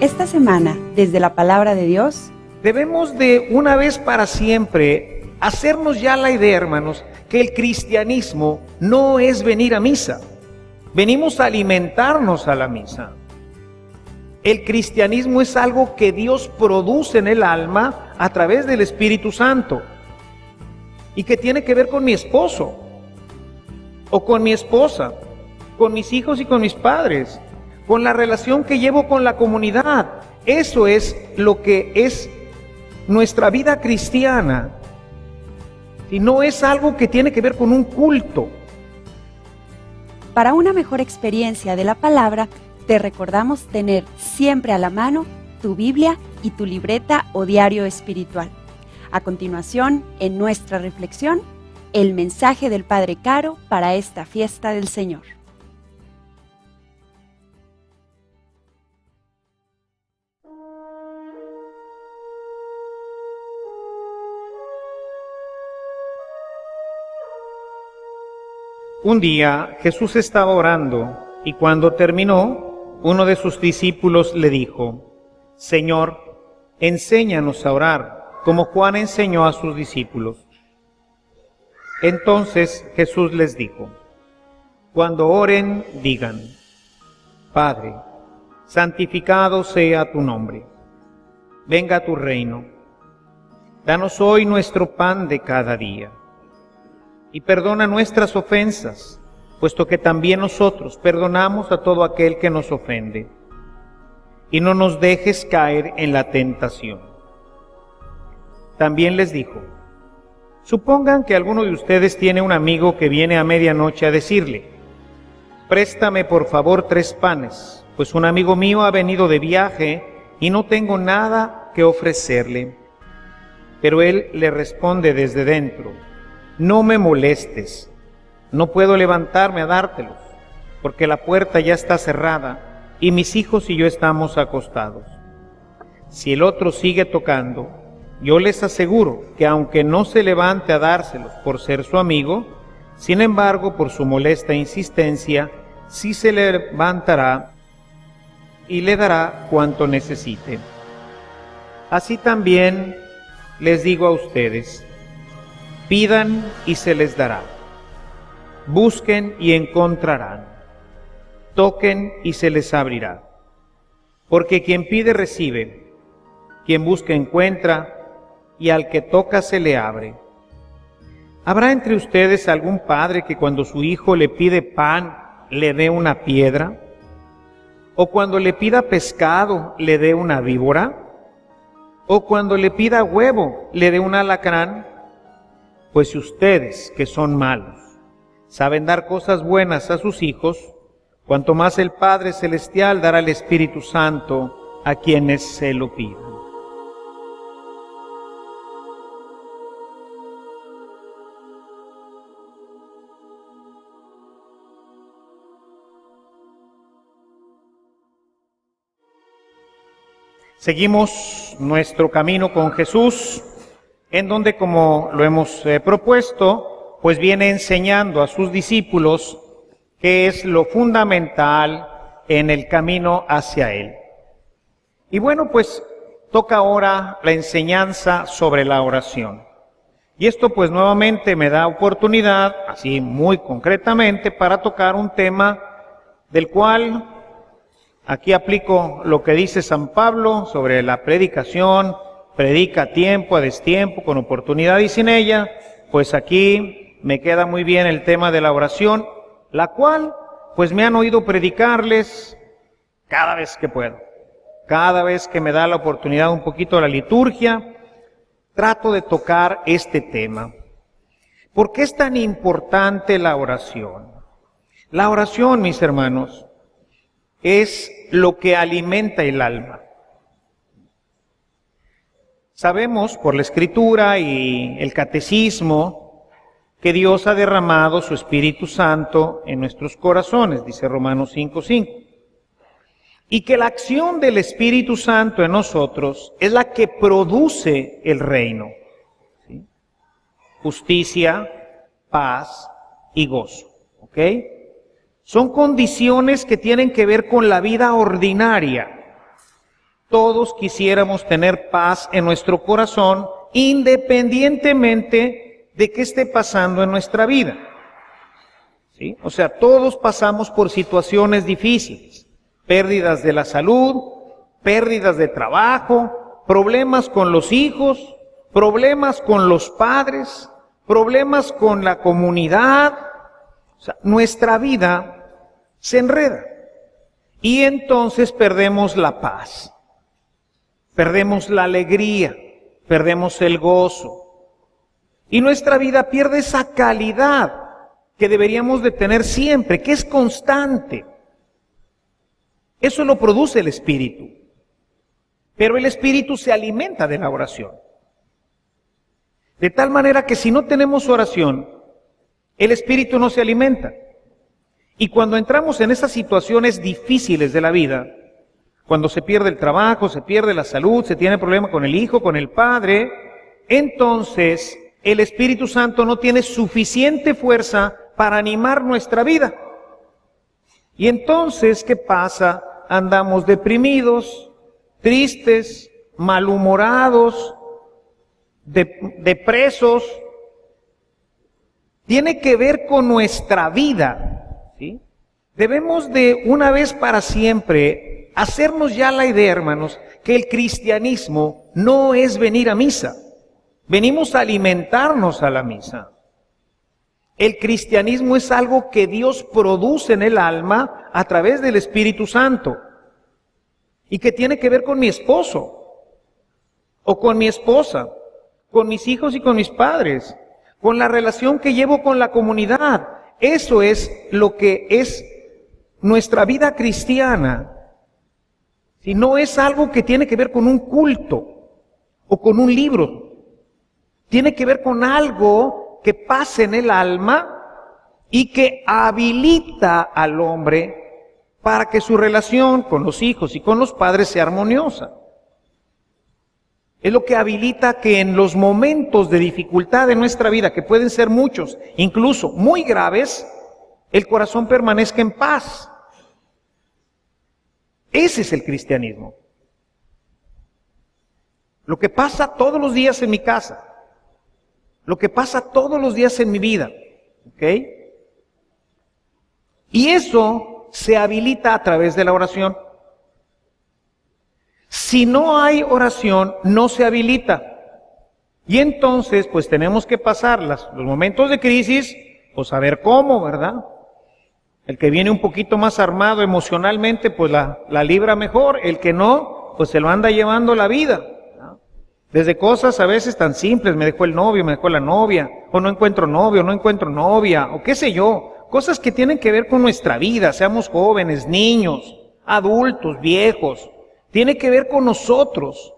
Esta semana, desde la Palabra de Dios, debemos de una vez para siempre hacernos ya la idea, hermanos, que el cristianismo no es venir a misa. Venimos a alimentarnos a la misa. El cristianismo es algo que Dios produce en el alma a través del Espíritu Santo y que tiene que ver con mi esposo o con mi esposa, con mis hijos y con mis padres, con la relación que llevo con la comunidad. Eso es lo que es nuestra vida cristiana. Y no es algo que tiene que ver con un culto. para una mejor experiencia de la palabra, te recordamos tener siempre a la mano tu Biblia y tu libreta o diario espiritual. A continuación, en nuestra reflexión, el mensaje del Padre Caro para esta fiesta del Señor. Un día Jesús estaba orando y cuando terminó, uno de sus discípulos le dijo: Señor, enséñanos a orar, como Juan enseñó a sus discípulos. Entonces Jesús les dijo: Cuando oren, digan: Padre, santificado sea tu nombre. Venga tu reino. Danos hoy nuestro pan de cada día. Y perdona nuestras ofensas, puesto que también nosotros perdonamos a todo aquel que nos ofende. Y no nos dejes caer en la tentación. También les dijo: Supongan que alguno de ustedes tiene un amigo que viene a medianoche a decirle: Préstame por favor 3 panes, pues un amigo mío ha venido de viaje y no tengo nada que ofrecerle. Pero él le responde desde dentro: No me molestes, no puedo levantarme a dártelos, porque la puerta ya está cerrada y mis hijos y yo estamos acostados. Si el otro sigue tocando, yo les aseguro que aunque no se levante a dárselos por ser su amigo, sin embargo, por su molesta insistencia, sí se levantará y le dará cuanto necesite. Así también les digo a ustedes: pidan y se les dará. Busquen y encontrarán. Toquen y se les abrirá. Porque quien pide recibe, quien busca encuentra, y al que toca se le abre. ¿Habrá entre ustedes algún padre que cuando su hijo le pide pan le dé una piedra? ¿O cuando le pida pescado le dé una víbora? ¿O cuando le pida huevo le dé un alacrán? Pues si ustedes, que son malos, saben dar cosas buenas a sus hijos, cuanto más el Padre Celestial dará el Espíritu Santo a quienes se lo pidan. Seguimos nuestro camino con Jesús, en donde, como lo hemos propuesto, pues viene enseñando a sus discípulos qué es lo fundamental en el camino hacia Él. Y bueno, pues toca ahora la enseñanza sobre la oración. Y esto pues nuevamente me da oportunidad, así muy concretamente, para tocar un tema del cual aquí aplico lo que dice San Pablo sobre la predicación: predica a tiempo, a destiempo, con oportunidad y sin ella. Pues aquí me queda muy bien el tema de la oración, la cual pues me han oído predicarles cada vez que puedo. Cada vez que me da la oportunidad un poquito la liturgia, trato de tocar este tema. ¿Por qué es tan importante la oración? La oración, mis hermanos, es lo que alimenta el alma. Sabemos por la Escritura y el Catecismo que Dios ha derramado su Espíritu Santo en nuestros corazones, dice Romanos 5:5. Y que la acción del Espíritu Santo en nosotros es la que produce el reino. ¿Sí? Justicia, paz y gozo. ¿Ok? Son condiciones que tienen que ver con la vida ordinaria. todos quisiéramos tener paz en nuestro corazón, independientemente de qué esté pasando en nuestra vida. ¿Sí? O sea, todos pasamos por situaciones difíciles, pérdidas de la salud, pérdidas de trabajo, problemas con los hijos, problemas con los padres, problemas con la comunidad. O sea, nuestra vida se enreda y entonces perdemos la paz, perdemos la alegría, perdemos el gozo y nuestra vida pierde esa calidad que deberíamos de tener siempre, que es constante. Eso lo produce el Espíritu, pero el Espíritu se alimenta de la oración. De tal manera que si no tenemos oración, el Espíritu no se alimenta. Y cuando entramos en esas situaciones difíciles de la vida, cuando se pierde el trabajo, se pierde la salud, se tiene problema con el hijo, con el padre, entonces el Espíritu Santo no tiene suficiente fuerza para animar nuestra vida. Y entonces, ¿qué pasa? Andamos deprimidos, tristes, malhumorados, depresos. Tiene que ver con nuestra vida, ¿sí? Debemos de una vez para siempre hacernos ya la idea, hermanos, que el cristianismo no es venir a misa. Venimos a alimentarnos a la misa. El cristianismo es algo que Dios produce en el alma a través del Espíritu Santo y que tiene que ver con mi esposo o con mi esposa, con mis hijos y con mis padres, con la relación que llevo con la comunidad. Eso es lo que es nuestra vida cristiana. Si no es algo que tiene que ver con un culto o con un libro, tiene que ver con algo que pasa en el alma y que habilita al hombre para que su relación con los hijos y con los padres sea armoniosa. Es lo que habilita que en los momentos de dificultad de nuestra vida, que pueden ser muchos, incluso muy graves, el corazón permanezca en paz. Ese es el cristianismo. Lo que pasa todos los días en mi casa, lo que pasa todos los días en mi vida, ¿ok? Y eso se habilita a través de la oración. Si no hay oración, no se habilita. Y entonces, pues tenemos que pasar los momentos de crisis, pues a ver cómo, ¿verdad? El que viene un poquito más armado emocionalmente, pues la libra mejor. El que no, pues se lo anda llevando la vida. Desde cosas a veces tan simples, me dejó el novio, me dejó la novia, o no encuentro novio, no encuentro novia, o qué sé yo. Cosas que tienen que ver con nuestra vida, seamos jóvenes, niños, adultos, viejos. Tiene que ver con nosotros.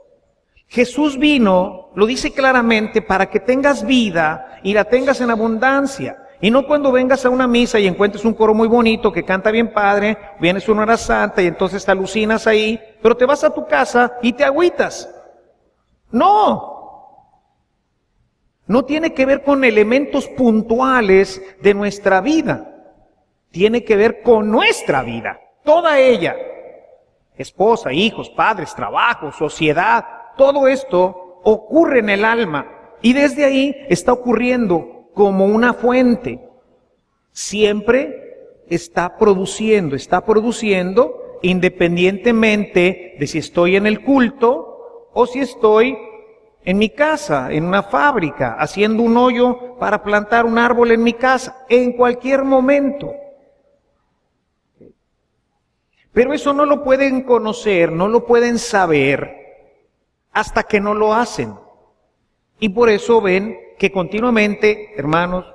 Jesús vino, lo dice claramente, para que tengas vida y la tengas en abundancia. Y no cuando vengas a una misa y encuentres un coro muy bonito que canta bien padre, vienes a una hora santa y entonces te alucinas ahí, pero te vas a tu casa y te agüitas. No tiene que ver con elementos puntuales de nuestra vida. Tiene que ver con nuestra vida, toda ella. Esposa, hijos, padres, trabajo, sociedad, todo esto ocurre en el alma y desde ahí está ocurriendo como una fuente. Siempre está produciendo independientemente de si estoy en el culto o si estoy en mi casa, en una fábrica, haciendo un hoyo para plantar un árbol en mi casa, en cualquier momento. Pero eso no lo pueden conocer, no lo pueden saber hasta que no lo hacen. Y por eso ven que continuamente, hermanos.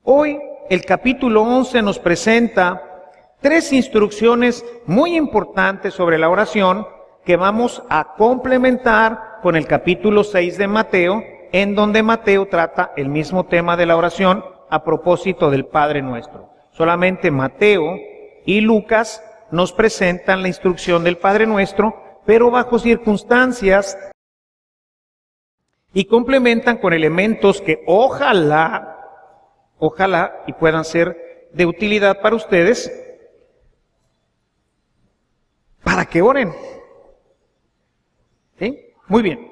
Hoy el capítulo 11 nos presenta 3 instrucciones muy importantes sobre la oración que vamos a complementar con el capítulo 6 de Mateo, en donde Mateo trata el mismo tema de la oración a propósito del Padre Nuestro. Solamente Mateo y Lucas nos presentan la instrucción del Padre Nuestro, pero bajo circunstancias y complementan con elementos que ojalá y puedan ser de utilidad para ustedes. para que oren. ¿Sí? Muy bien.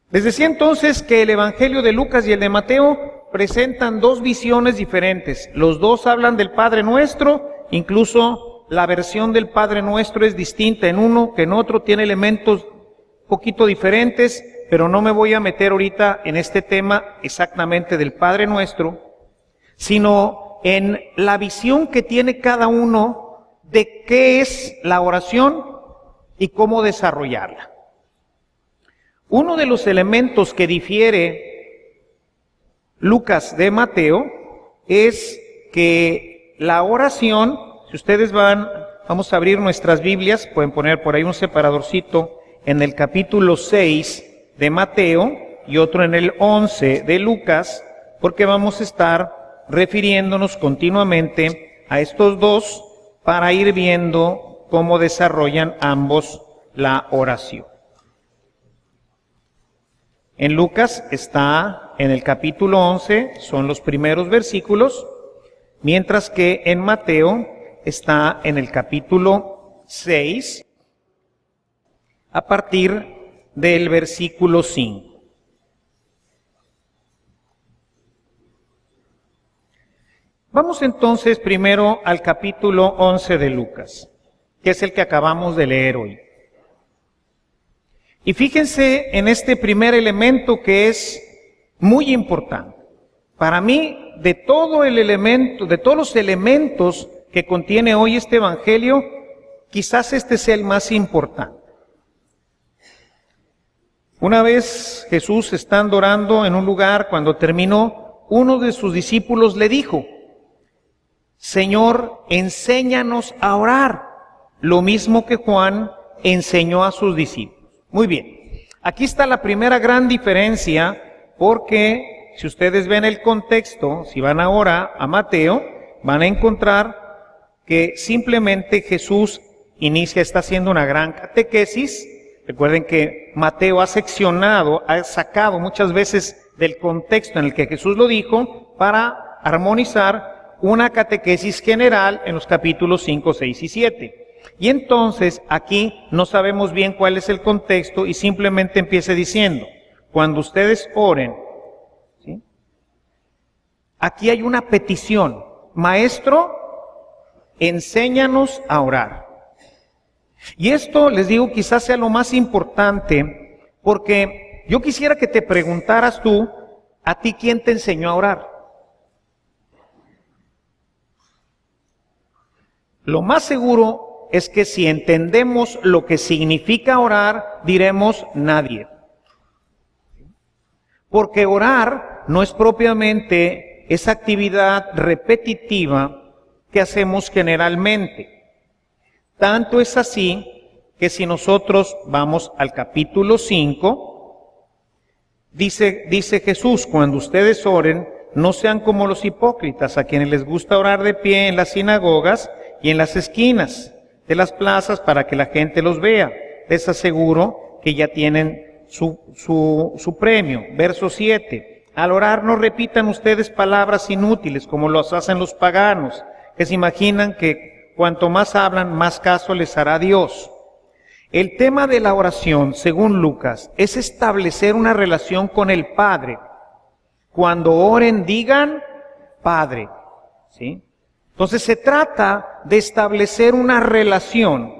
Les decía entonces que el Evangelio de Lucas y el de Mateo presentan dos visiones diferentes. Los dos hablan del Padre Nuestro, incluso la versión del Padre Nuestro es distinta en uno que en otro, tiene elementos un poquito diferentes, pero no me voy a meter ahorita en este tema exactamente del Padre Nuestro, sino en la visión que tiene cada uno de qué es la oración y cómo desarrollarla. Uno de los elementos que difiere Lucas de Mateo es que la oración, si ustedes vamos a abrir nuestras Biblias, pueden poner por ahí un separadorcito en el capítulo 6 de Mateo y otro en el 11 de Lucas, porque vamos a estar refiriéndonos continuamente a estos dos para ir viendo cómo desarrollan ambos la oración. En Lucas está en el capítulo 11, son los primeros versículos, mientras que en Mateo está en el capítulo 6, a partir del versículo 5. Vamos entonces primero al capítulo 11 de Lucas, que es el que acabamos de leer hoy. Y fíjense en este primer elemento que es muy importante. Para mí, de todos los elementos que contiene hoy este evangelio, quizás este sea el más importante. Una vez Jesús, estando orando en un lugar, cuando terminó, uno de sus discípulos le dijo: Señor, enséñanos a orar, lo mismo que Juan enseñó a sus discípulos. Muy bien, aquí está la primera gran diferencia, porque si ustedes ven el contexto, si van ahora a Mateo, van a encontrar que simplemente Jesús está haciendo una gran catequesis. Recuerden que Mateo ha sacado muchas veces del contexto en el que Jesús lo dijo para armonizar una catequesis general en los capítulos 5, 6 y 7. Y entonces aquí no sabemos bien cuál es el contexto y simplemente empieza diciendo: cuando ustedes oren, ¿sí? Aquí hay una petición: Maestro, enséñanos a orar. Y esto, les digo, quizás sea lo más importante, porque yo quisiera que te preguntaras tú, ¿a ti quién te enseñó a orar? Lo más seguro es que si entendemos lo que significa orar, diremos nadie. Porque orar no es propiamente esa actividad repetitiva que hacemos generalmente. Tanto es así que si nosotros vamos al capítulo 5, dice Jesús: cuando ustedes oren, no sean como los hipócritas, a quienes les gusta orar de pie en las sinagogas y en las esquinas de las plazas para que la gente los vea. Les aseguro que ya tienen su premio. Verso 7. Al orar no repitan ustedes palabras inútiles como los hacen los paganos, que se imaginan que cuanto más hablan, más caso les hará Dios. El tema de la oración, según Lucas, es establecer una relación con el Padre. Cuando oren, digan Padre, ¿sí? Entonces se trata de establecer una relación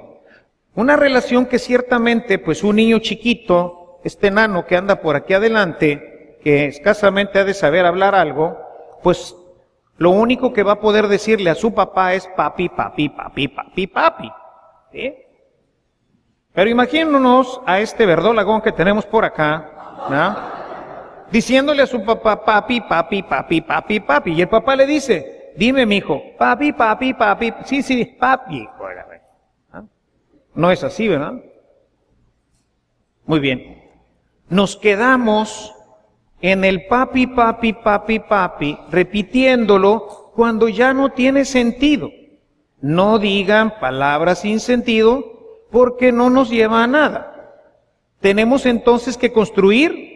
que ciertamente, pues un niño chiquito, este enano que anda por aquí adelante, que escasamente ha de saber hablar algo, pues lo único que va a poder decirle a su papá es papi, papi, papi, papi, papi, ¿sí? Pero imagínenos a este verdolagón que tenemos por acá, ¿no?, diciéndole a su papá papi, papi, papi, papi, papi, y el papá le dice: dime, mijo, papi, papi, papi, sí, papi. No es así, ¿verdad? Muy bien. Nos quedamos en el papi, papi, papi, papi, repitiéndolo cuando ya no tiene sentido. No digan palabras sin sentido porque no nos lleva a nada. Tenemos entonces que construir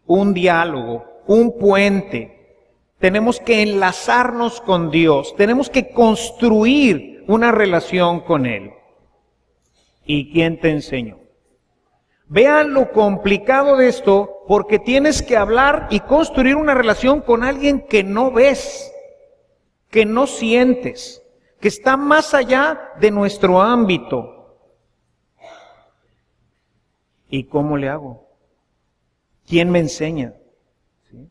un diálogo, un puente. Tenemos que enlazarnos con Dios, tenemos que construir una relación con Él. ¿Y quién te enseñó? Vean lo complicado de esto, porque tienes que hablar y construir una relación con alguien que no ves, que no sientes, que está más allá de nuestro ámbito. ¿Y cómo le hago? ¿Quién me enseña? ¿Sí?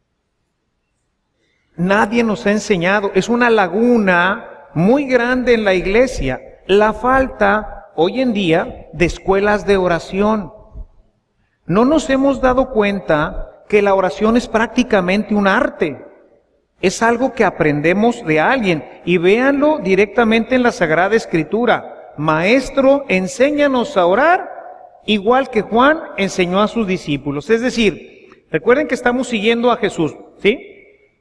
Nadie nos ha enseñado. Es una laguna muy grande en la iglesia, la falta hoy en día de escuelas de oración. No nos hemos dado cuenta que la oración es prácticamente un arte. Es algo que aprendemos de alguien. Y véanlo directamente en la Sagrada Escritura. Maestro, enséñanos a orar, igual que Juan enseñó a sus discípulos. Es decir, recuerden que estamos siguiendo a Jesús, ¿sí?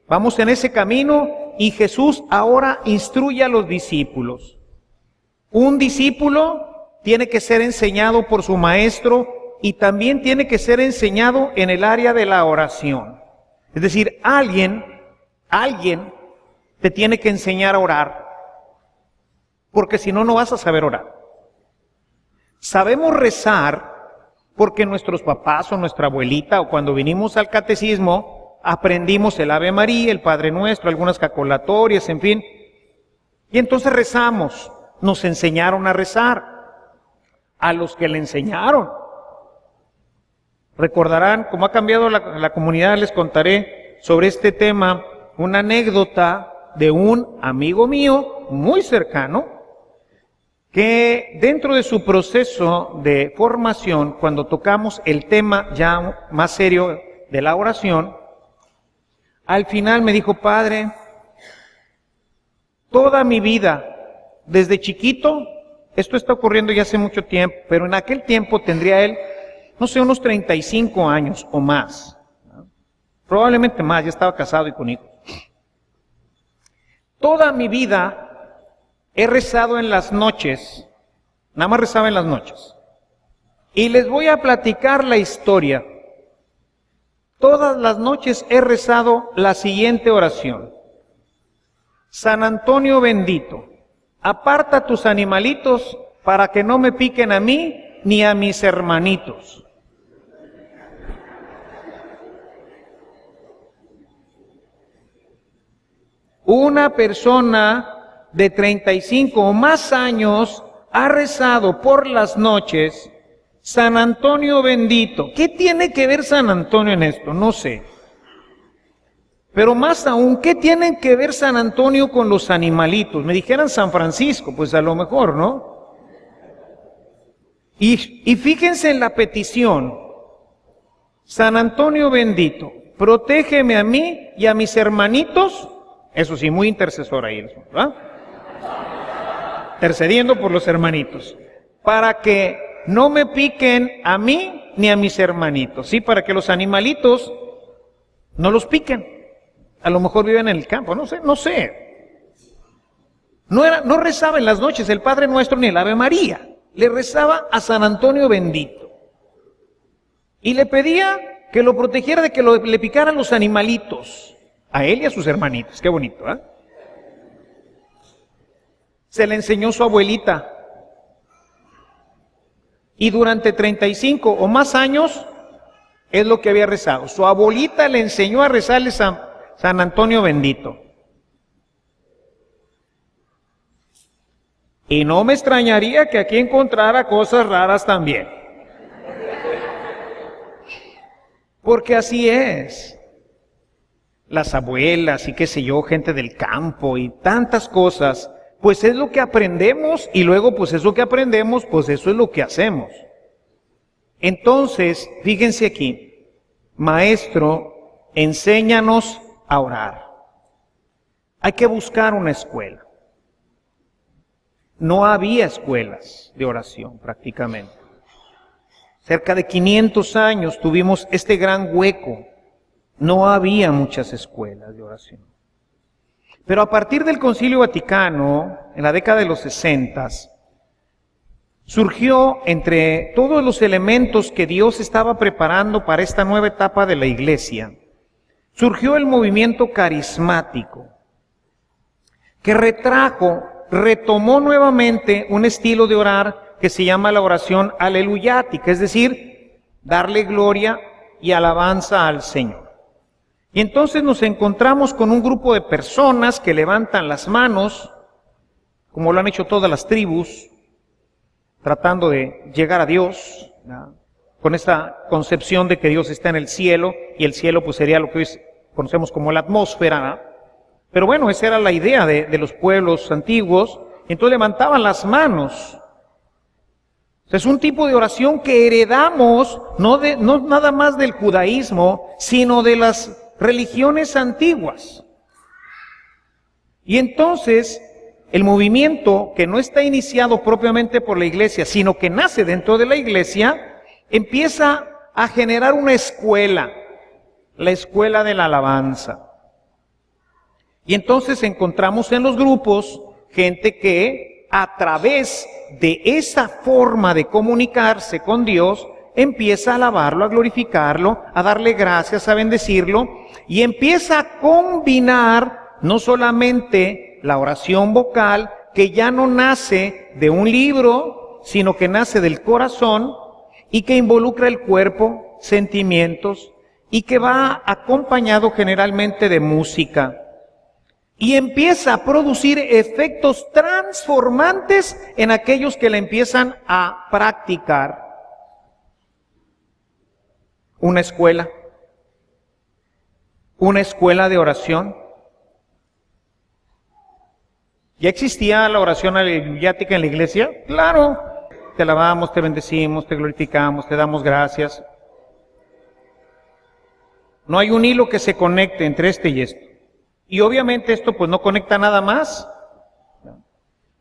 Vamos en ese camino y Jesús ahora instruye a los discípulos. Un discípulo tiene que ser enseñado por su maestro y también tiene que ser enseñado en el área de la oración. Es decir, alguien te tiene que enseñar a orar, porque si no, no vas a saber orar. Sabemos rezar porque nuestros papás o nuestra abuelita o cuando vinimos al catecismo aprendimos el Ave María, el Padre Nuestro, algunas jaculatorias, en fin. Y entonces rezamos, nos enseñaron a rezar, a los que le enseñaron. Recordarán cómo ha cambiado la comunidad. Les contaré sobre este tema una anécdota de un amigo mío muy cercano que dentro de su proceso de formación, cuando tocamos el tema ya más serio de la oración, al final me dijo: padre, toda mi vida, desde chiquito, esto está ocurriendo ya hace mucho tiempo, pero en aquel tiempo tendría él, no sé, unos 35 años o más, ¿no? Probablemente más, ya estaba casado y con hijos. Toda mi vida he rezado en las noches, nada más rezaba en las noches. Y les voy a platicar la historia. Todas las noches he rezado la siguiente oración: San Antonio bendito, aparta tus animalitos para que no me piquen a mí ni a mis hermanitos. Una persona de 35 o más años ha rezado por las noches San Antonio bendito. ¿Qué tiene que ver San Antonio en esto? No sé. Pero más aún, ¿qué tiene que ver San Antonio con los animalitos? Me dijeran San Francisco, pues a lo mejor, ¿no? Y fíjense en la petición: San Antonio bendito, protégeme a mí y a mis hermanitos. Eso sí, muy intercesor ahí, ¿verdad? Intercediendo por los hermanitos, para que no me piquen a mí ni a mis hermanitos, ¿sí? Para que los animalitos no los piquen. A lo mejor viven en el campo, no sé. No rezaba en las noches el Padre Nuestro ni el Ave María, le rezaba a San Antonio bendito. Y le pedía que lo protegiera de que le picaran los animalitos. A él y a sus hermanitos, qué bonito, ¿eh? Se le enseñó su abuelita. Y durante 35 o más años es lo que había rezado. Su abuelita le enseñó a rezarle San Antonio bendito. Y no me extrañaría que aquí encontrara cosas raras también. Porque así es. Las abuelas y qué sé yo, gente del campo y tantas cosas, pues es lo que aprendemos y luego pues eso que aprendemos, pues eso es lo que hacemos. Entonces, fíjense aquí, maestro, enséñanos a orar. Hay que buscar una escuela. No había escuelas de oración prácticamente. Cerca de 500 años tuvimos este gran hueco. No había muchas escuelas de oración. Pero a partir del Concilio Vaticano, en la década de los 60, surgió entre todos los elementos que Dios estaba preparando para esta nueva etapa de la Iglesia, surgió el movimiento carismático, que retomó nuevamente un estilo de orar que se llama la oración aleluyática, es decir, darle gloria y alabanza al Señor. Y entonces nos encontramos con un grupo de personas que levantan las manos, como lo han hecho todas las tribus, tratando de llegar a Dios, ¿no?, con esta concepción de que Dios está en el cielo, y el cielo pues sería lo que hoy conocemos como la atmósfera, ¿no? Pero bueno, esa era la idea de los pueblos antiguos, y entonces levantaban las manos. Es un tipo de oración que heredamos, no nada más del judaísmo, sino de las religiones antiguas. Y entonces, el movimiento que no está iniciado propiamente por la iglesia, sino que nace dentro de la iglesia, empieza a generar una escuela, la escuela de la alabanza. Y entonces encontramos en los grupos gente que a través de esa forma de comunicarse con Dios, empieza a alabarlo, a glorificarlo, a darle gracias, a bendecirlo, y empieza a combinar no solamente la oración vocal, que ya no nace de un libro, sino que nace del corazón, y que involucra el cuerpo, sentimientos, y que va acompañado generalmente de música. Y empieza a producir efectos transformantes en aquellos que la empiezan a practicar. Una escuela de oración. ¿Ya existía la oración aleluyática en la iglesia? Claro. Te alabamos, te bendecimos, te glorificamos, te damos gracias. No hay un hilo que se conecte entre este y esto. Y obviamente esto pues no conecta nada más.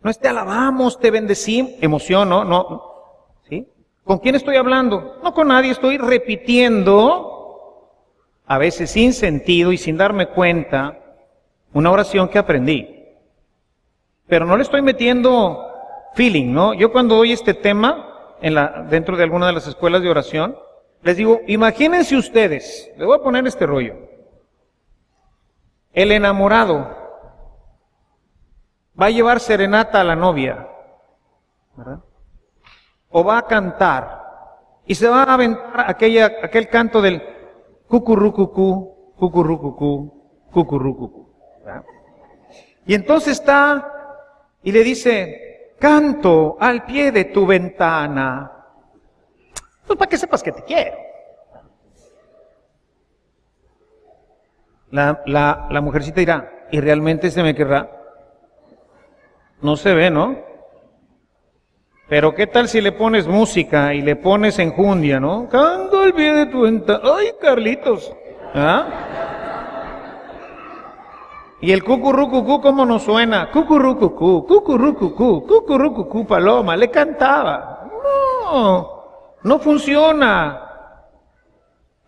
No es te alabamos, te bendecimos, emoción, no. ¿Sí? ¿Con quién estoy hablando? No con nadie, estoy repitiendo, a veces sin sentido y sin darme cuenta, una oración que aprendí. Pero no le estoy metiendo feeling, ¿no? Yo cuando doy este tema dentro de alguna de las escuelas de oración, les digo, imagínense ustedes, les voy a poner este rollo. El enamorado va a llevar serenata a la novia, ¿verdad? O va a cantar y se va a aventar aquel canto del cucurrucucú, cucurrucucú, cucurrucucú, ¿verdad? Y entonces está y le dice, canto al pie de tu ventana. Pues para que sepas que te quiero. La mujercita dirá, ¿y realmente se me querrá? No se ve, ¿no? Pero ¿qué tal si le pones música y le pones enjundia, ¿no? Canto al pie de tu ventana. ¡Ay, Carlitos! ¿Ah? Y el cucurrucucú, ¿cómo nos suena? Cucurrucucú, cucurrucucú, cucurrucucú, paloma, le cantaba. No funciona.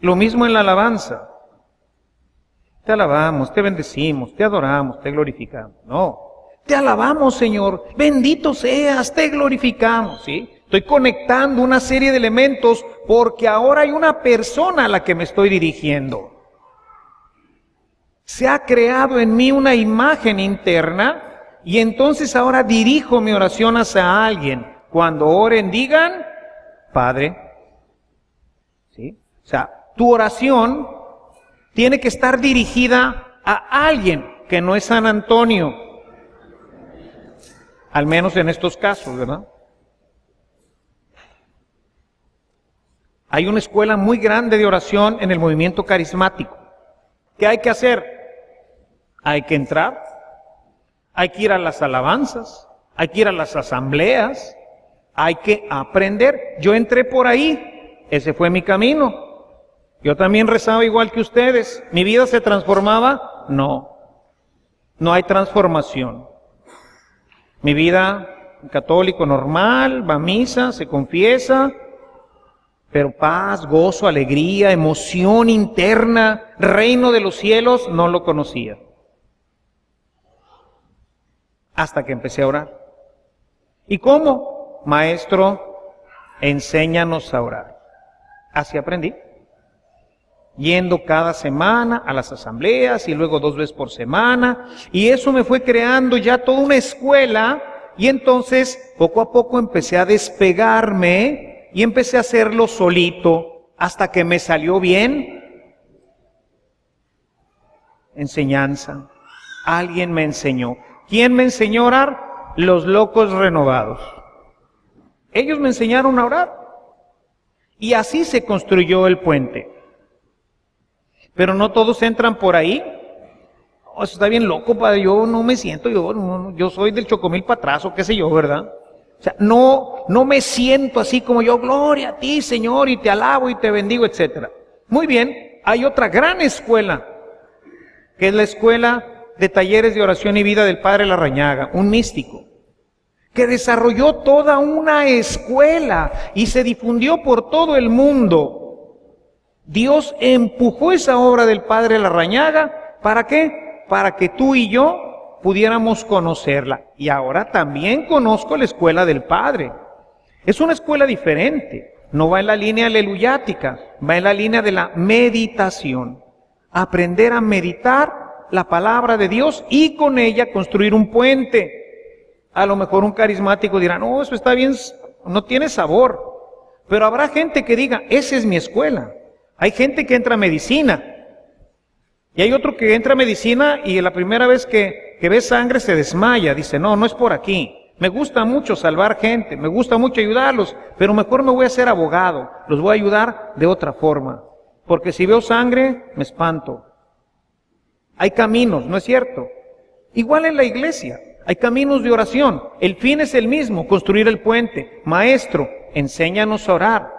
Lo mismo en la alabanza. Te alabamos, te bendecimos, te adoramos, te glorificamos. No, te alabamos, Señor, bendito seas, te glorificamos, ¿sí? Estoy conectando una serie de elementos porque ahora hay una persona a la que me estoy dirigiendo. Se ha creado en mí una imagen interna y entonces ahora dirijo mi oración hacia alguien. Cuando oren digan, Padre. ¿Sí? O sea, tu oración tiene que estar dirigida a alguien que no es San Antonio. Al menos en estos casos, ¿verdad? Hay una escuela muy grande de oración en el movimiento carismático. ¿Qué hay que hacer? Hay que entrar, hay que ir a las alabanzas, hay que ir a las asambleas, hay que aprender. Yo entré por ahí, ese fue mi camino. Yo también rezaba igual que ustedes. ¿Mi vida se transformaba? No hay transformación. Mi vida, católico normal, va a misa, se confiesa, pero paz, gozo, alegría, emoción interna, reino de los cielos, no lo conocía. Hasta que empecé a orar. ¿Y cómo? Maestro, enséñanos a orar. Así aprendí. Yendo cada semana a las asambleas y luego 2 veces por semana. Y eso me fue creando ya toda una escuela Y entonces, poco a poco empecé a despegarme y empecé a hacerlo solito hasta que me salió bien. Enseñanza. Alguien me enseñó. ¿Quién me enseñó a orar? Los locos renovados. Ellos me enseñaron a orar. Y así se construyó el puente. Pero no todos entran por ahí. Oh, eso está bien loco, padre. Yo no me siento, yo soy del Chocomil para atrás o qué sé yo, ¿verdad? O sea, no me siento así como yo, gloria a ti, Señor, y te alabo y te bendigo, etcétera. Muy bien, hay otra gran escuela, que es la escuela de talleres de oración y vida del Padre Larrañaga, un místico, que desarrolló toda una escuela y se difundió por todo el mundo. Dios empujó esa obra del Padre Larrañaga, ¿para qué? Para que tú y yo pudiéramos conocerla. Y ahora también conozco la escuela del Padre. Es una escuela diferente, no va en la línea aleluyática, va en la línea de la meditación. Aprender a meditar la palabra de Dios y con ella construir un puente. A lo mejor un carismático dirá, no, eso está bien, no tiene sabor. Pero habrá gente que diga, esa es mi escuela. Hay gente que entra a medicina. Y hay otro que entra a medicina y la primera vez que ve sangre se desmaya. Dice, no es por aquí. Me gusta mucho salvar gente, me gusta mucho ayudarlos, pero mejor me voy a hacer abogado. Los voy a ayudar de otra forma. Porque si veo sangre, me espanto. Hay caminos, ¿no es cierto? Igual en la iglesia, hay caminos de oración. El fin es el mismo, construir el puente. Maestro, enséñanos a orar.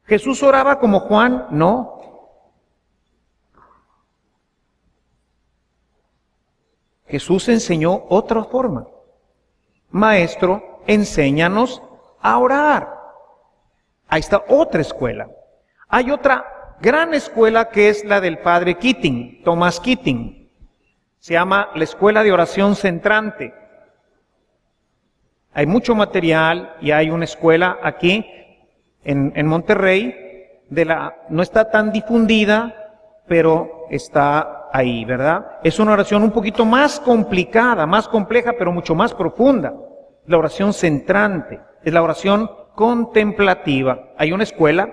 ¿Jesús oraba como Juan? No. Jesús enseñó otra forma. Maestro, enséñanos a orar. Ahí está otra escuela. Hay otra gran escuela que es la del padre Keating, Thomas Keating. Se llama la Escuela de Oración Centrante. Hay mucho material y hay una escuela aquí en Monterrey, no está tan difundida, pero está ahí, ¿verdad? Es una oración un poquito más complicada, más compleja, pero mucho más profunda. La oración centrante, es la oración contemplativa. Hay una escuela,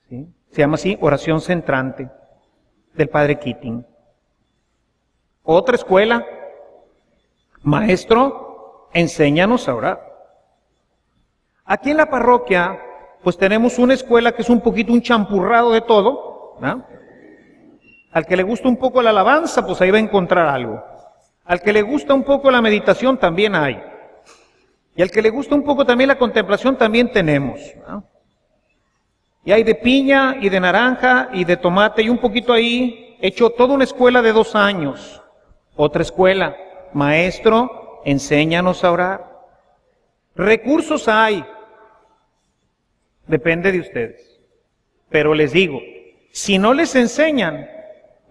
¿sí? Se llama así, oración centrante, del padre Keating. Otra escuela, maestro, enséñanos a orar. Aquí en la parroquia, pues tenemos una escuela que es un poquito un champurrado de todo, ¿no? Al que le gusta un poco la alabanza, pues ahí va a encontrar algo. Al que le gusta un poco la meditación, también hay. Y al que le gusta un poco también la contemplación, también tenemos, ¿no? Y hay de piña, y de naranja, y de tomate, y un poquito ahí, hecho toda una escuela de 2 años. Otra escuela, maestro, enséñanos a orar. Recursos hay, depende de ustedes. Pero les digo, si no les enseñan,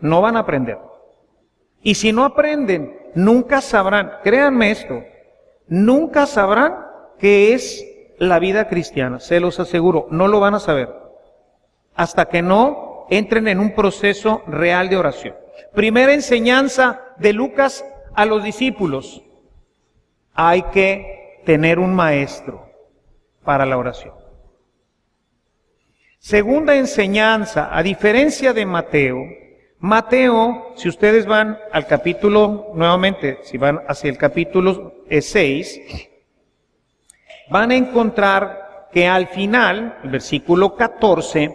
no van a aprender. Y si no aprenden, nunca sabrán, créanme esto, nunca sabrán qué es la vida cristiana, se los aseguro, no lo van a saber, hasta que no entren en un proceso real de oración. Primera enseñanza de Lucas a los discípulos, hay que tener un maestro para la oración. Segunda enseñanza, a diferencia de Mateo, si ustedes van al capítulo, nuevamente, si van hacia el capítulo 6, van a encontrar que al final, el versículo 14,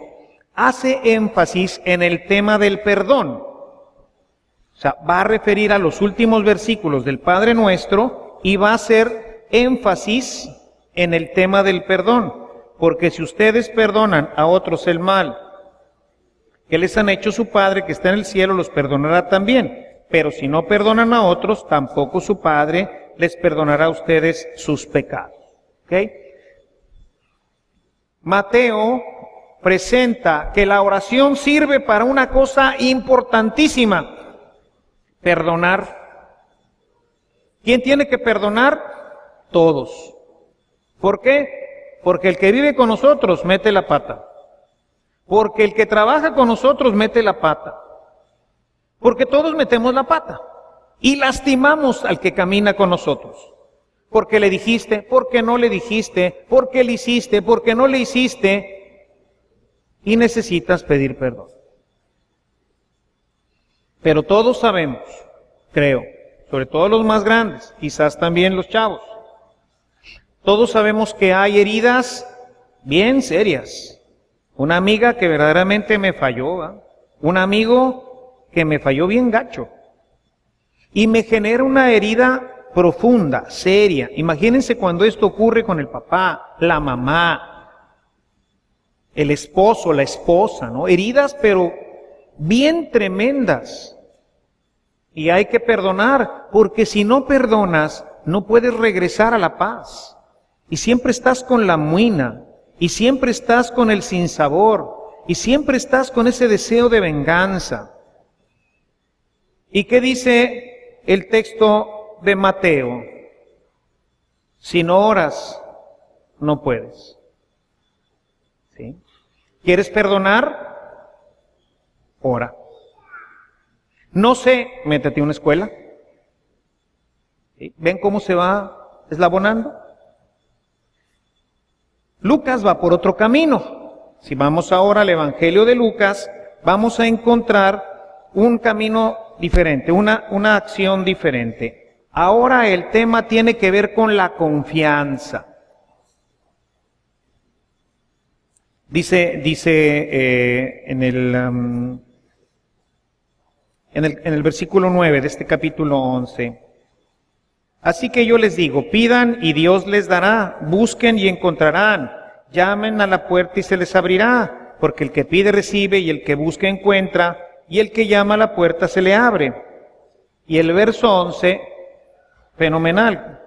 hace énfasis en el tema del perdón. O sea, va a referir a los últimos versículos del Padre Nuestro y va a hacer énfasis en el tema del perdón. Porque si ustedes perdonan a otros el mal que les han hecho su Padre que está en el cielo, los perdonará también. Pero si no perdonan a otros, tampoco su Padre les perdonará a ustedes sus pecados. ¿Okay? Mateo presenta que la oración sirve para una cosa importantísima: perdonar. ¿Quién tiene que perdonar? Todos. ¿Por qué? Porque el que vive con nosotros mete la pata. Porque el que trabaja con nosotros mete la pata. Porque todos metemos la pata. y lastimamos al que camina con nosotros. Porque le dijiste, porque no le dijiste, porque le hiciste, porque no le hiciste, y necesitas pedir perdón. Pero todos sabemos, creo, sobre todo los más grandes, quizás también los chavos, todos sabemos que hay heridas bien serias. Una amiga que verdaderamente me falló, ¿eh? Un amigo que me falló bien gacho. Y me genera una herida profunda, seria. Imagínense cuando esto ocurre con el papá, la mamá, el esposo, la esposa, ¿no? Heridas pero bien tremendas. Y hay que perdonar, porque si no perdonas, no puedes regresar a la paz. Y siempre estás con la muina, y siempre estás con el sinsabor, y siempre estás con ese deseo de venganza. ¿Y qué dice el texto de Mateo? Si no oras, no puedes. ¿Sí? ¿Quieres perdonar? Ora. No sé, métete a una escuela. ¿Sí? ¿Ven cómo se va eslabonando? Lucas va por otro camino. Si vamos ahora al Evangelio de Lucas, vamos a encontrar un camino diferente, una acción diferente. Ahora el tema tiene que ver con la confianza. Dice en el versículo 9 de este capítulo 11, así que yo les digo, pidan y Dios les dará, busquen y encontrarán, llamen a la puerta y se les abrirá, porque el que pide recibe y el que busca encuentra, y el que llama a la puerta se le abre. Y el verso 11, fenomenal.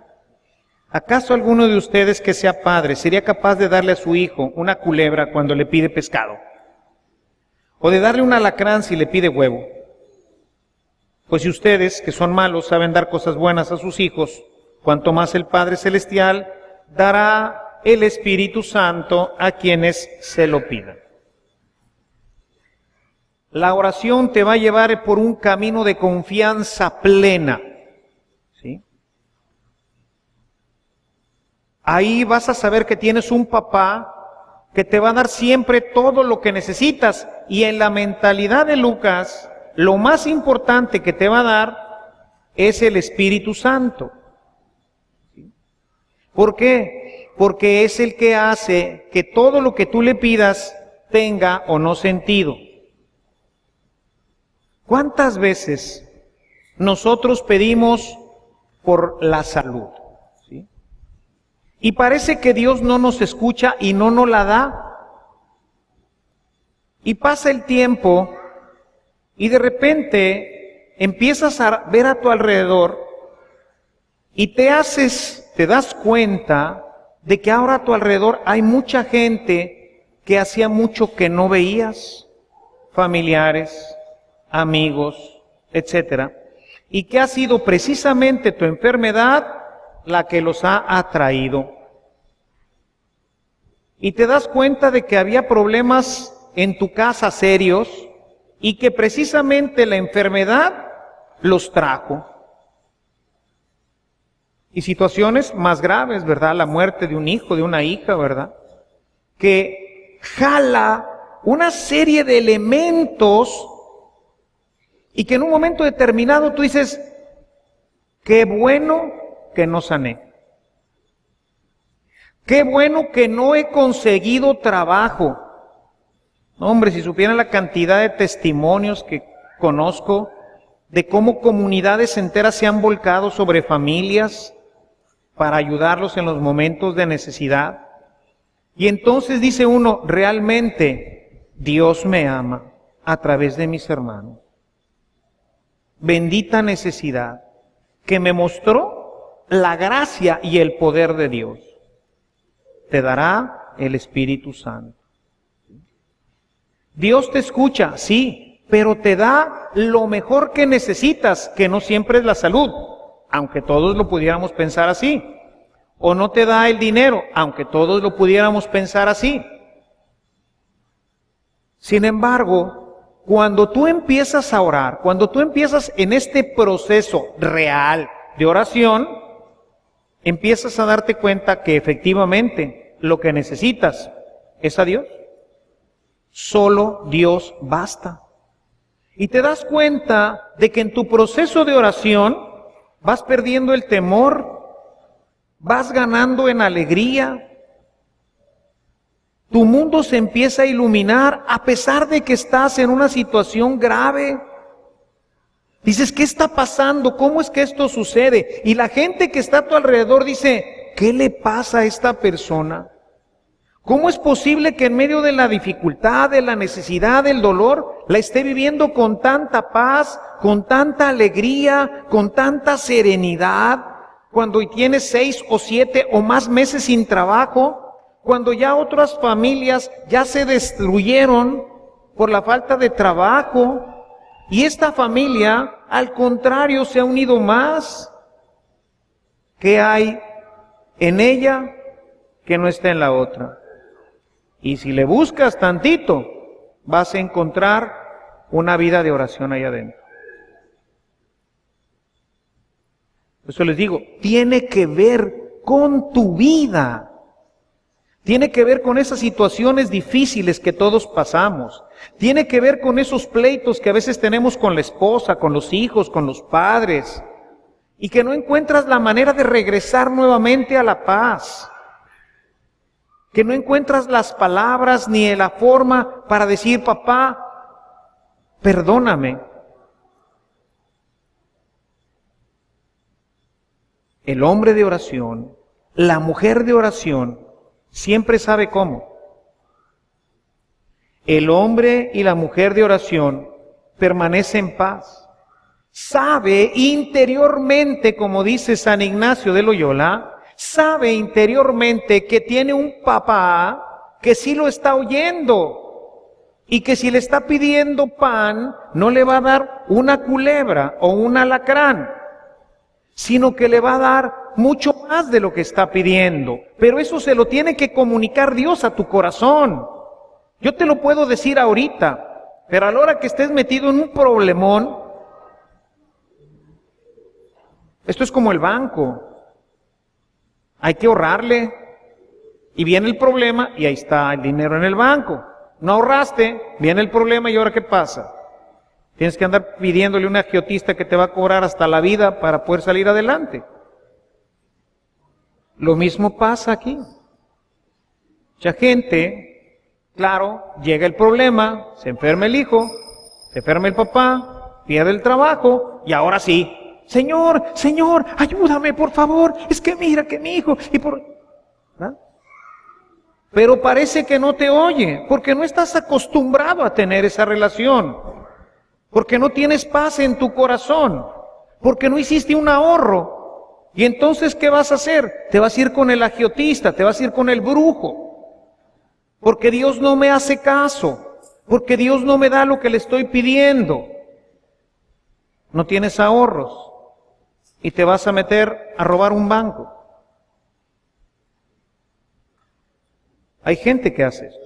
¿Acaso alguno de ustedes que sea padre sería capaz de darle a su hijo una culebra cuando le pide pescado? ¿O de darle un alacrán si le pide huevo? Pues si ustedes, que son malos, saben dar cosas buenas a sus hijos, cuanto más el Padre Celestial dará el Espíritu Santo a quienes se lo pidan. La oración te va a llevar por un camino de confianza plena. ¿Sí? Ahí vas a saber que tienes un papá que te va a dar siempre todo lo que necesitas. Y en la mentalidad de Lucas, lo más importante que te va a dar es el Espíritu Santo. ¿Sí? ¿Por qué? Porque es el que hace que todo lo que tú le pidas tenga o no sentido. ¿Cuántas veces nosotros pedimos por la salud? ¿Sí? Y parece que Dios no nos escucha y no nos la da. Y pasa el tiempo y de repente empiezas a ver a tu alrededor y te das cuenta de que ahora a tu alrededor hay mucha gente que hacía mucho que no veías, familiares, amigos, etcétera, y que ha sido precisamente tu enfermedad la que los ha atraído. Y te das cuenta de que había problemas en tu casa serios y que precisamente la enfermedad los trajo. Y situaciones más graves, ¿verdad? La muerte de un hijo, de una hija, ¿verdad? Que jala una serie de elementos y que en un momento determinado tú dices, qué bueno que no sané. Qué bueno que no he conseguido trabajo. Hombre, si supieran la cantidad de testimonios que conozco de cómo comunidades enteras se han volcado sobre familias para ayudarlos en los momentos de necesidad. Y entonces dice uno, realmente Dios me ama a través de mis hermanos. Bendita necesidad que me mostró la gracia y el poder de Dios. Te dará el Espíritu Santo. Dios te escucha, sí, pero te da lo mejor que necesitas, que no siempre es la salud, aunque todos lo pudiéramos pensar así. O no te da el dinero, aunque todos lo pudiéramos pensar así. Sin embargo, cuando tú empiezas a orar, cuando tú empiezas en este proceso real de oración, empiezas a darte cuenta que efectivamente lo que necesitas es a Dios. Solo Dios basta. Y te das cuenta de que en tu proceso de oración vas perdiendo el temor, vas ganando en alegría. Tu mundo se empieza a iluminar a pesar de que estás en una situación grave. Dices, ¿qué está pasando? ¿Cómo es que esto sucede? Y la gente que está a tu alrededor dice, ¿qué le pasa a esta persona? ¿Cómo es posible que en medio de la dificultad, de la necesidad, del dolor, la esté viviendo con tanta paz, con tanta alegría, con tanta serenidad, cuando tiene 6 o 7 o más meses sin trabajo? Cuando ya otras familias ya se destruyeron por la falta de trabajo, y esta familia, al contrario, se ha unido más. ¿Qué hay en ella que no está en la otra? Y si le buscas tantito, vas a encontrar una vida de oración ahí adentro. Por eso les digo, tiene que ver con tu vida. Tiene que ver con esas situaciones difíciles que todos pasamos. Tiene que ver con esos pleitos que a veces tenemos con la esposa, con los hijos, con los padres. Y que no encuentras la manera de regresar nuevamente a la paz. Que no encuentras las palabras ni la forma para decir, papá, perdóname. El hombre de oración, la mujer de oración, siempre sabe cómo. El hombre y la mujer de oración permanecen en paz. Sabe interiormente, como dice San Ignacio de Loyola, sabe interiormente que tiene un papá que sí lo está oyendo y que si le está pidiendo pan, no le va a dar una culebra o un alacrán, sino que le va a dar mucho más de lo que está pidiendo. Pero eso se lo tiene que comunicar Dios a tu corazón. Yo te lo puedo decir ahorita, pero a la hora que estés metido en un problemón, esto es como el banco. Hay que ahorrarle. Y viene el problema y ahí está el dinero en el banco. No ahorraste, viene el problema y ahora ¿qué pasa? Tienes que andar pidiéndole a un agiotista que te va a cobrar hasta la vida para poder salir adelante. Lo mismo pasa aquí. Mucha gente, claro, llega el problema, se enferma el hijo, se enferma el papá, pierde el trabajo y ahora sí, Señor, ayúdame por favor, es que mira que mi hijo, ¿verdad? Pero parece que no te oye, porque no estás acostumbrado a tener esa relación, porque no tienes paz en tu corazón, porque no hiciste un ahorro. Y entonces, ¿qué vas a hacer? Te vas a ir con el agiotista, te vas a ir con el brujo, porque Dios no me hace caso, porque Dios no me da lo que le estoy pidiendo. No tienes ahorros y te vas a meter a robar un banco. Hay gente que hace eso.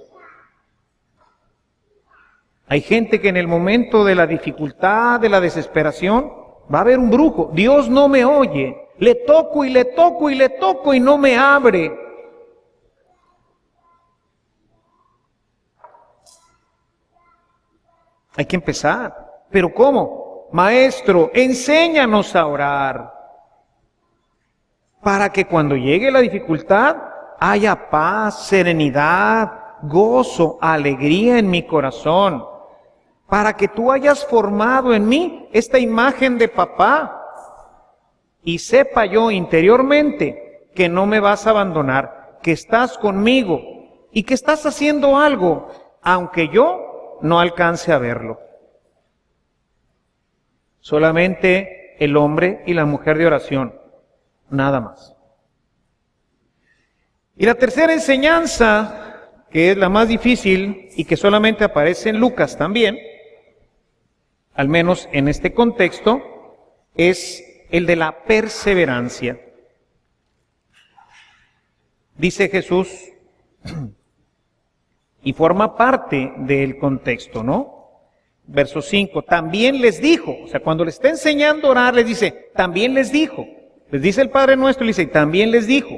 Hay gente que en el momento de la dificultad, de la desesperación, va a haber un brujo. Dios no me oye. Le toco y le toco y le toco y no me abre. Hay que empezar. ¿Pero cómo? Maestro, enséñanos a orar. Para que cuando llegue la dificultad, haya paz, serenidad, gozo, alegría en mi corazón. Para que tú hayas formado en mí esta imagen de papá. Y sepa yo interiormente que no me vas a abandonar, que estás conmigo y que estás haciendo algo, aunque yo no alcance a verlo. Solamente el hombre y la mujer de oración, nada más. Y la tercera enseñanza, que es la más difícil y que solamente aparece en Lucas también, al menos en este contexto, es el de la perseverancia. Dice Jesús, y forma parte del contexto, ¿no? Verso 5, también les dijo, o sea, cuando le está enseñando a orar, les dice, también les dijo. Les dice el Padre Nuestro, le dice, también les dijo.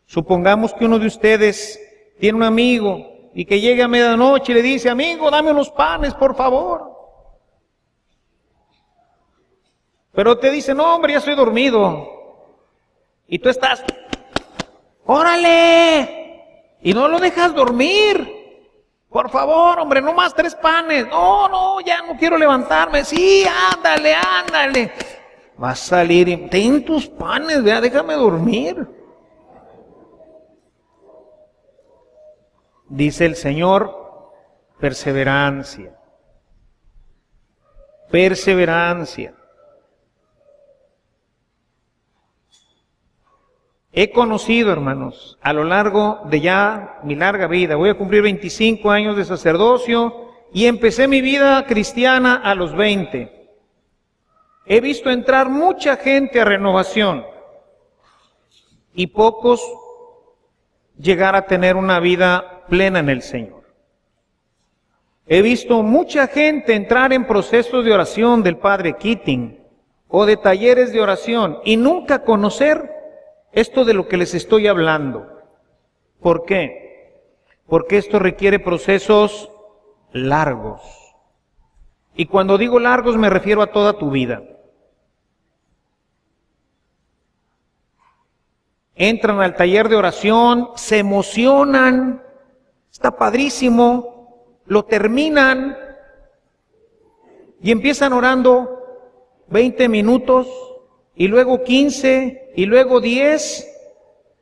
Supongamos que uno de ustedes tiene un amigo y que llegue a medianoche y le dice, amigo, dame unos panes, por favor. Pero te dice, no, hombre, ya estoy dormido. Y tú estás, ¡órale! Y no lo dejas dormir. Por favor, hombre, no más 3 panes. No, ya no quiero levantarme. Sí, ándale. Vas a salir y ten tus panes, vea, déjame dormir. Dice el Señor, perseverancia. Perseverancia. He conocido, hermanos, a lo largo de ya mi larga vida, voy a cumplir 25 años de sacerdocio y empecé mi vida cristiana a los 20. He visto entrar mucha gente a renovación y pocos llegar a tener una vida plena en el Señor. He visto mucha gente entrar en procesos de oración del Padre Keating o de talleres de oración y nunca conocer esto de lo que les estoy hablando. ¿Por qué? Porque esto requiere procesos largos. Y cuando digo largos me refiero a toda tu vida. Entran al taller de oración, se emocionan, está padrísimo, lo terminan y empiezan orando 20 minutos y luego 15 y luego 10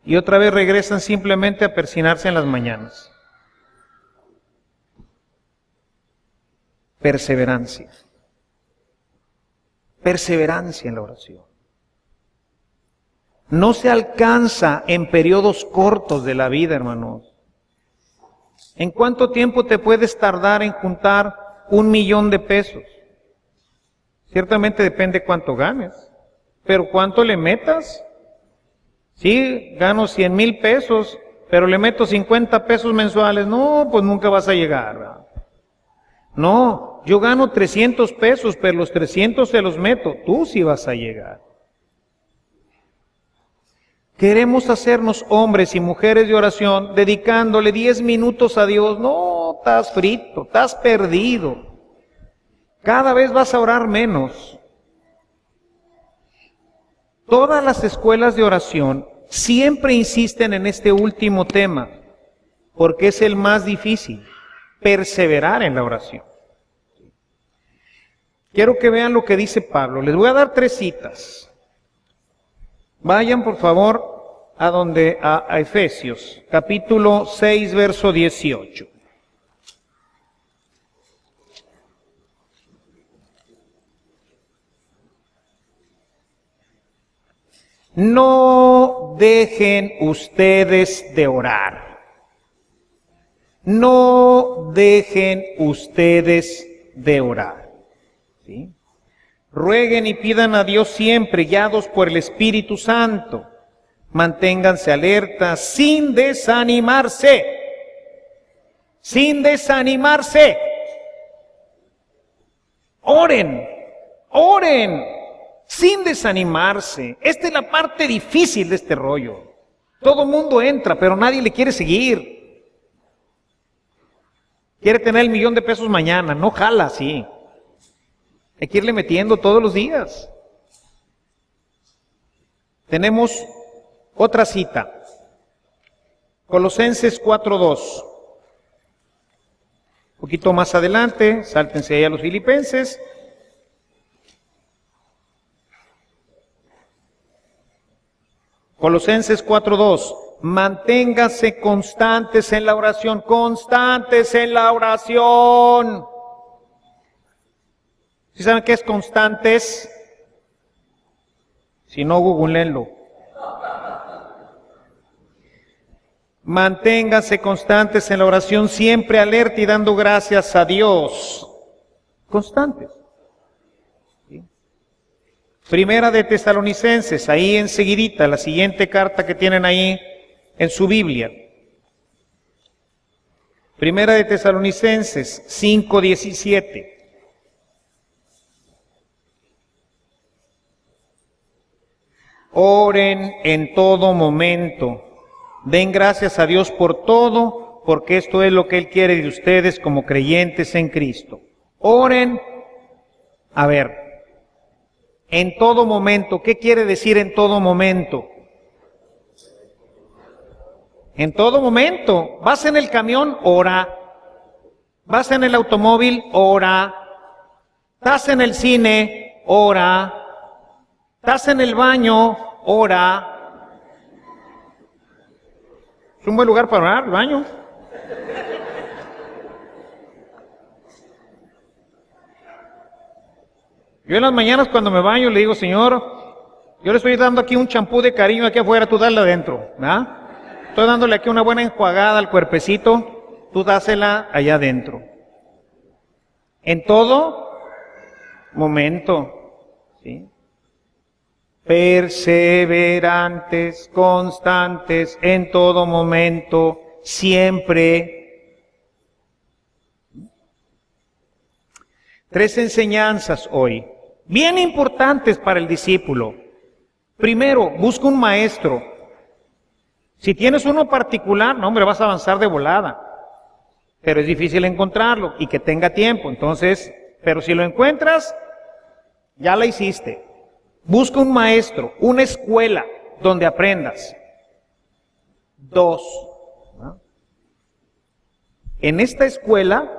y otra vez regresan simplemente a persinarse en las mañanas. Perseverancia. Perseverancia en la oración. No se alcanza en periodos cortos de la vida, hermanos. ¿En cuánto tiempo te puedes tardar en juntar 1 millón de pesos? Ciertamente depende cuánto ganes, pero cuánto le metas. Sí, gano 100,000 pesos, pero le meto 50 pesos mensuales. No, pues nunca vas a llegar, ¿verdad? No, yo gano 300 pesos, pero los 300 se los meto. Tú sí vas a llegar. Queremos hacernos hombres y mujeres de oración dedicándole 10 minutos a Dios. No, estás frito, estás perdido. Cada vez vas a orar menos. Todas las escuelas de oración siempre insisten en este último tema, porque es el más difícil, perseverar en la oración. Quiero que vean lo que dice Pablo. Les voy a dar 3 citas. Vayan por favor a Efesios, capítulo 6, verso 18. No dejen ustedes de orar. No dejen ustedes de orar. ¿Sí? Rueguen y pidan a Dios siempre, guiados por el Espíritu Santo. Manténganse alertas sin desanimarse. Sin desanimarse. Oren, oren, sin desanimarse. Esta es la parte difícil de este rollo. Todo mundo entra, pero nadie le quiere seguir. Quiere tener el 1,000,000 de pesos mañana, no jala así. Hay que irle metiendo todos los días. Tenemos otra cita. Colosenses 4:2. Un poquito más adelante, sáltense ahí a los Filipenses. Colosenses 4:2. Manténganse constantes en la oración, constantes en la oración. ¿Sí saben qué es constantes? Si no, googleenlo. Manténganse constantes en la oración, siempre alerta y dando gracias a Dios. Constantes. ¿Sí? Primera de Tesalonicenses, ahí enseguidita, la siguiente carta que tienen ahí en su Biblia. Primera de Tesalonicenses 5:17. Oren en todo momento. Den gracias a Dios por todo, porque esto es lo que Él quiere de ustedes como creyentes en Cristo. Oren. A ver, en todo momento, ¿qué quiere decir en todo momento? En todo momento. Vas en el camión, ora. Vas en el automóvil, ora. Estás en el cine, ora. Estás en el baño, ora. Es un buen lugar para orar, el baño. Yo en las mañanas cuando me baño le digo, Señor, yo le estoy dando aquí un champú de cariño aquí afuera, tú dale adentro, ¿verdad? Estoy dándole aquí una buena enjuagada al cuerpecito, tú dásela allá adentro. En todo momento, ¿sí? Perseverantes, constantes, en todo momento, siempre. 3 enseñanzas hoy, bien importantes para el discípulo. Primero, busca un maestro. Si tienes uno particular, no hombre, vas a avanzar de volada. Pero es difícil encontrarlo y que tenga tiempo. Entonces, pero si lo encuentras, ya la hiciste. Busca un maestro, una escuela donde aprendas. 2, ¿no? En esta escuela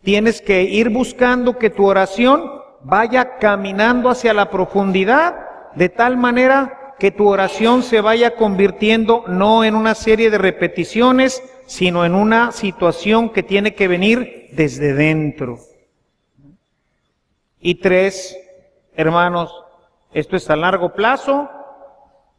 tienes que ir buscando que tu oración vaya caminando hacia la profundidad, de tal manera que tu oración se vaya convirtiendo no en una serie de repeticiones, sino en una situación que tiene que venir desde dentro. Y 3, hermanos, esto es a largo plazo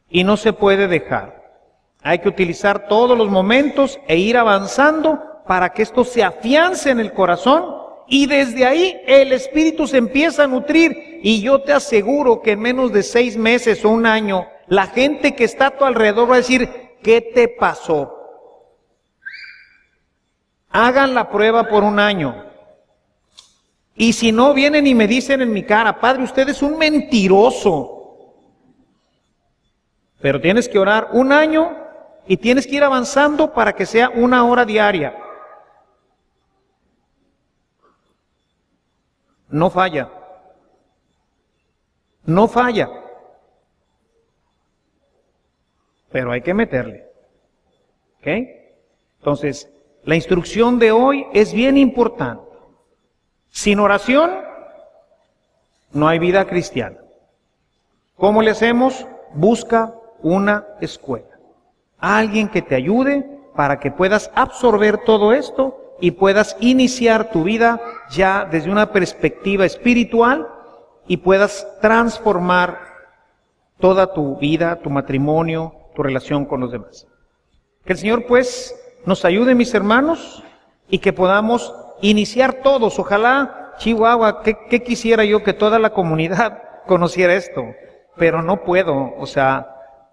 y no se puede dejar. Hay que utilizar todos los momentos e ir avanzando para que esto se afiance en el corazón y desde ahí el Espíritu se empieza a nutrir. Y yo te aseguro que en menos de 6 meses o un año, la gente que está a tu alrededor va a decir, ¿qué te pasó? Hagan la prueba por un año. Y si no, vienen y me dicen en mi cara, Padre, usted es un mentiroso. Pero tienes que orar un año y tienes que ir avanzando para que sea 1 hora diaria. No falla. No falla. Pero hay que meterle. ¿Ok? Entonces, la instrucción de hoy es bien importante. Sin oración, no hay vida cristiana. ¿Cómo le hacemos? Busca una escuela. Alguien que te ayude para que puedas absorber todo esto y puedas iniciar tu vida ya desde una perspectiva espiritual y puedas transformar toda tu vida, tu matrimonio, tu relación con los demás. Que el Señor pues nos ayude, mis hermanos, y que podamos iniciar todos. Ojalá, Chihuahua, ¿qué quisiera yo que toda la comunidad conociera esto? Pero no puedo, o sea,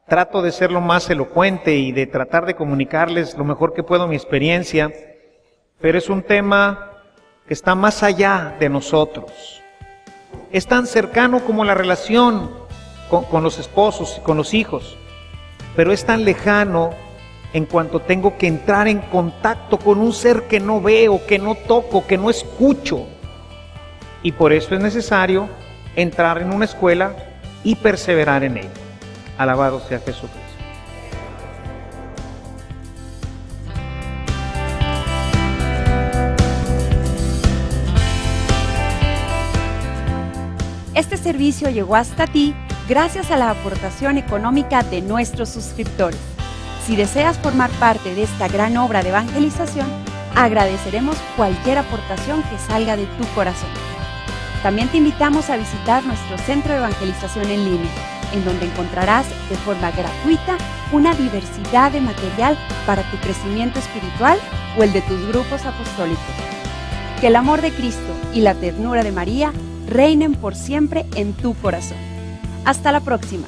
trato de ser lo más elocuente y de tratar de comunicarles lo mejor que puedo mi experiencia, pero es un tema que está más allá de nosotros. Es tan cercano como la relación con los esposos y con los hijos, pero es tan lejano en cuanto tengo que entrar en contacto con un ser que no veo, que no toco, que no escucho. Y por eso es necesario entrar en una escuela y perseverar en ella. Alabado sea Jesucristo. Este servicio llegó hasta ti gracias a la aportación económica de nuestros suscriptores. Si deseas formar parte de esta gran obra de evangelización, agradeceremos cualquier aportación que salga de tu corazón. También te invitamos a visitar nuestro centro de evangelización en línea, en donde encontrarás de forma gratuita una diversidad de material para tu crecimiento espiritual o el de tus grupos apostólicos. Que el amor de Cristo y la ternura de María reinen por siempre en tu corazón. Hasta la próxima.